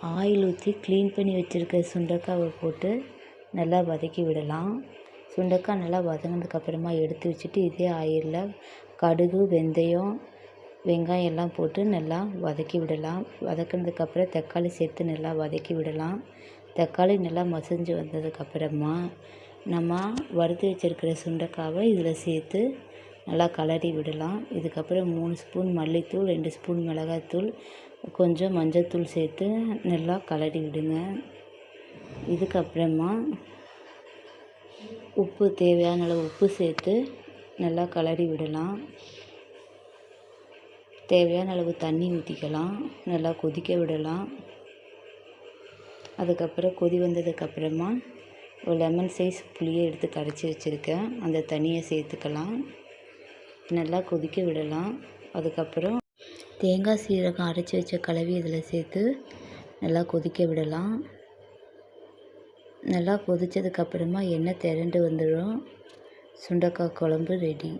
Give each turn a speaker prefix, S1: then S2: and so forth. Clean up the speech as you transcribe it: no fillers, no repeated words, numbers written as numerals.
S1: Oil ஊற்றி clean பண்ணி வச்சுருக்க சுண்டைக்காவை போட்டு நல்லா வதக்கி விடலாம். சுண்டைக்காய் நல்லா வதங்கினதுக்கப்புறமா எடுத்து வச்சுட்டு இதே ஆயிலில் கடுகு, வெந்தயம், வெங்காயம் எல்லாம் போட்டு நல்லா வதக்கி விடலாம். வதக்கினதுக்கப்புறம் தக்காளி சேர்த்து நல்லா வதக்கி விடலாம். தக்காளி நல்லா மசிஞ்சு வந்ததுக்கப்புறமா நம்ம வறுத்து வச்சுருக்கிற சுண்டைக்காவை இதில் சேர்த்து நல்லா கலரி விடலாம். இதுக்கப்புறம் 3 ஸ்பூன் மல்லித்தூள், 2 ஸ்பூன் மிளகாய்த்தூள், கொஞ்சம் மஞ்சள்தூள் சேர்த்து நல்லா கலரி விடுங்க. இதுக்கப்புறமா உப்பு, தேவையான அளவு உப்பு சேர்த்து நல்லா கலரி விடலாம். தேவையான அளவு தண்ணி ஊற்றிக்கலாம். நல்லா கொதிக்க விடலாம். அதுக்கப்புறம் கொதி வந்ததுக்கப்புறமா ஒரு லெமன் சைஸ் புளியை எடுத்து கரைச்சி வச்சுருக்கேன். அந்த தண்ணியை சேர்த்துக்கலாம். நல்லா கொதிக்க விடலாம். அதுக்கப்புறம் தேங்காய், சீரகம் அரைச்சி வச்ச கலவி இதில் சேர்த்து நல்லா கொதிக்க விடலாம். நல்லா கொதித்ததுக்கப்புறமா எண்ணெய் திரண்டு வந்துடும். சுண்டைக்காய் குழம்பு ரெடி.